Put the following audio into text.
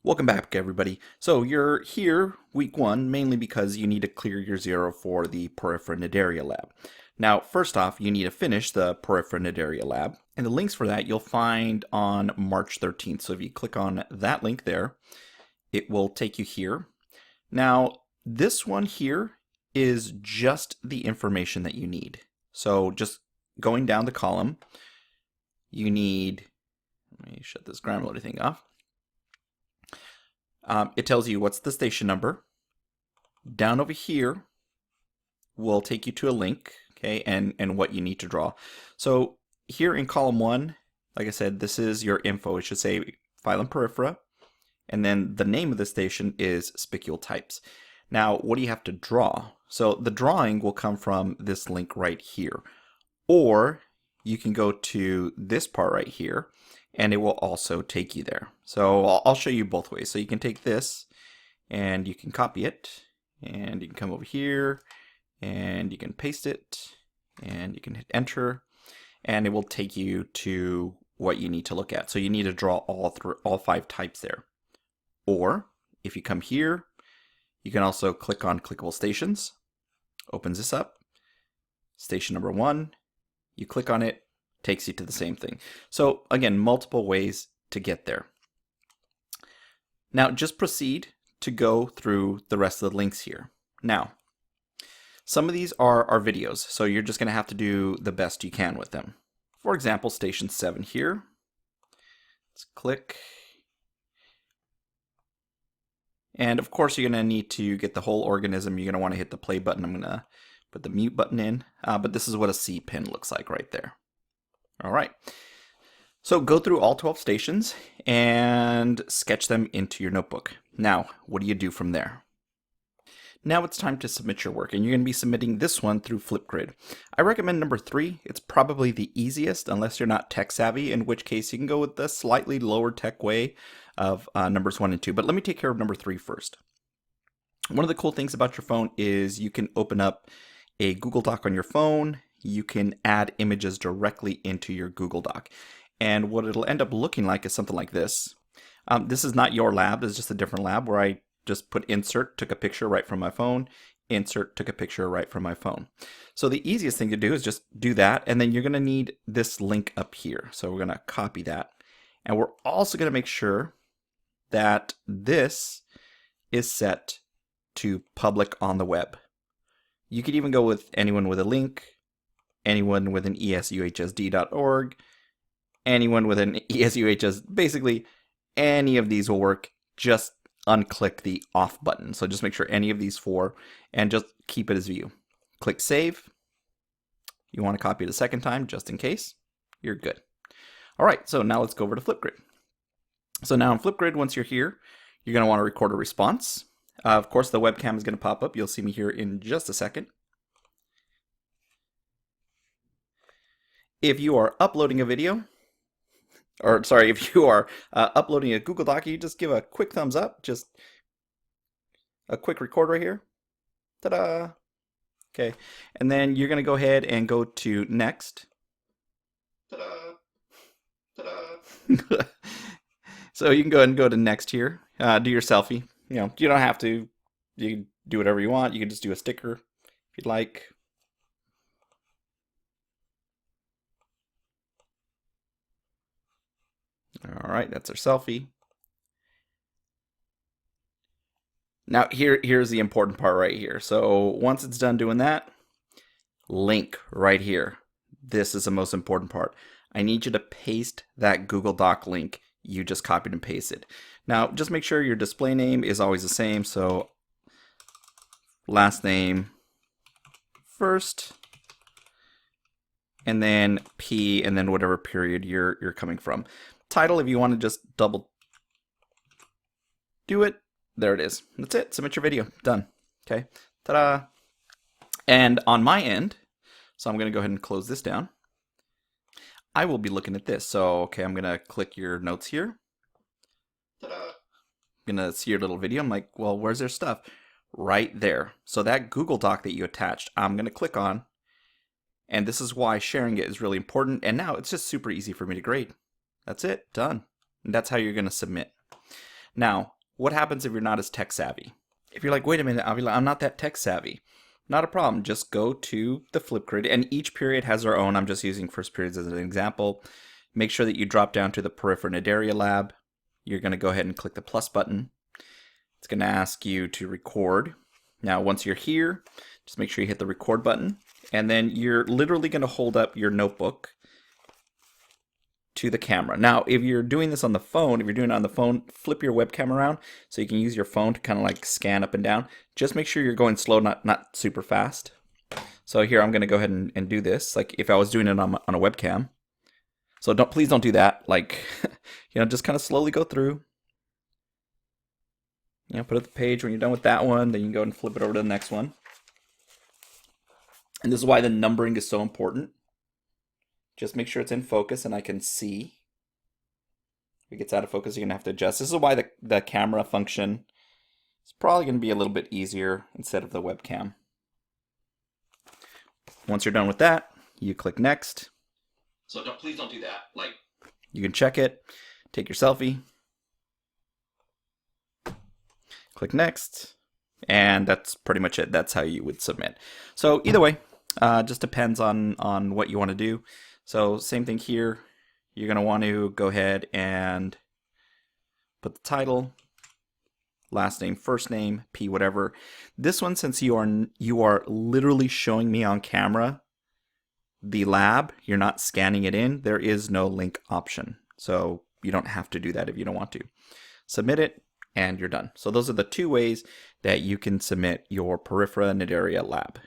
Welcome back, everybody. So you're here week one mainly because you need to clear your zero for the Porifera-Cnidaria lab. Now, first off, you need to finish the Porifera-Cnidaria lab, and the links for that you'll find on March 13th. So if you click on that link there, it will take you here. Now, this one here is just the information that you need. So just going down the column, you need, let me shut this Grammarly thing off. It tells you what's the station number. Down over here will take you to a link, okay, and what you need to draw. So here in column 1, like I said, this is your info. It should say phylum Porifera, and then the name of the station is spicule types. Now, what do you have to draw? So the drawing will come from this link right here, or you can go to this part right here, and it will also take you there. So I'll show you both ways. So you can take this and you can copy it, and you can come over here and you can paste it, and you can hit enter, and it will take you to what you need to look at. So you need to draw all 5 types there. Or if you come here, you can also click on clickable stations. Opens this up. Station number 1, you click on it, takes you to the same thing. So again, multiple ways to get there. Now just proceed to go through the rest of the links here. Now, some of these are videos, so you're just going to have to do the best you can with them. For example, station 7 here. Let's click. And of course, you're going to need to get the whole organism. You're going to want to hit the play button. I'm going to put the mute button in, but this is what a C pin looks like right there. All right, so go through all 12 stations and sketch them into your notebook. Now, what do you do from there? Now it's time to submit your work, and you're going to be submitting this one through Flipgrid. I recommend number 3. It's probably the easiest unless you're not tech savvy, in which case you can go with the slightly lower tech way of numbers 1 and 2. But let me take care of number 3 first. One of the cool things about your phone is you can open up a Google Doc on your phone. You can add images directly into your Google Doc. And what it'll end up looking like is something like this. This is not your lab, this is just a different lab where I just put insert, took a picture right from my phone, insert, took a picture right from my phone. So the easiest thing to do is just do that, and then you're going to need this link up here. So we're going to copy that. And we're also going to make sure that this is set to public on the web. You could even go with anyone with a link, anyone with an esuhsd.org, anyone with an esuhs, basically any of these will work. Just unclick the off button. So just make sure any of these 4 and just keep it as view. Click save. You want to copy it a second time just in case. You're good. All right, so now let's go over to Flipgrid. So now in Flipgrid, once you're here, you're going to want to record a response. Of course, the webcam is going to pop up. You'll see me here in just a second. If you are uploading a video, or sorry, if you are uploading a Google Doc, you just give a quick thumbs up, just a quick record right here. Ta-da! Okay, and then you're going to go ahead and go to next. Ta-da! Ta-da! So you can go ahead and go to next here. Do your selfie. You know, you don't have to. You can do whatever you want. You can just do a sticker if you'd like. All right, that's our selfie. Now here's the important part right here. So once it's done doing that, link right here. This is the most important part. I need you to paste that Google Doc link you just copied and pasted. Now just make sure your display name is always the same. So last name first, and then P, and then whatever period you're coming from. Title, if you want to just double do it, there it is. That's it. Submit your video. Done. Okay. Ta-da. And on my end, so I'm going to go ahead and close this down. I will be looking at this. So, okay, I'm going to click your notes here. Ta-da. I'm going to see your little video. I'm like, well, where's their stuff? Right there. So that Google Doc that you attached, I'm going to click on. And this is why sharing it is really important. And now it's just super easy for me to grade. That's it. Done. And that's how you're going to submit. Now, what happens if you're not as tech savvy? If you're like, wait a minute, Avila, I'm not that tech savvy. Not a problem. Just go to the Flipgrid, and each period has their own. I'm just using first periods as an example. Make sure that you drop down to the Porifera-Cnidaria lab. You're going to go ahead and click the plus button. It's going to ask you to record. Now, once you're here, just make sure you hit the record button, and then you're literally going to hold up your notebook to the camera. Now, if you're doing this on the phone, if you're doing it on the phone, flip your webcam around so you can use your phone to kind of like scan up and down. Just make sure you're going slow, not super fast. So here, I'm going to go ahead and do this, like if I was doing it on a webcam. So please don't do that. Like, just kind of slowly go through. Put up the page when you're done with that one. Then you can go and flip it over to the next one. And this is why the numbering is so important. Just make sure it's in focus and I can see. If it gets out of focus, you're going to have to adjust. This is why the camera function is probably going to be a little bit easier instead of the webcam. Once you're done with that, you click next. So please don't do that. Like, you can check it, take your selfie, click next, and that's pretty much it. That's how you would submit. So either way, just depends on what you want to do. So same thing here. You're going to want to go ahead and put the title, last name, first name, P, whatever. This one, since you are literally showing me on camera the lab, you're not scanning it in, there is no link option. So you don't have to do that if you don't want to. Submit it, and you're done. So those are the two ways that you can submit your Porifera-Cnidaria lab.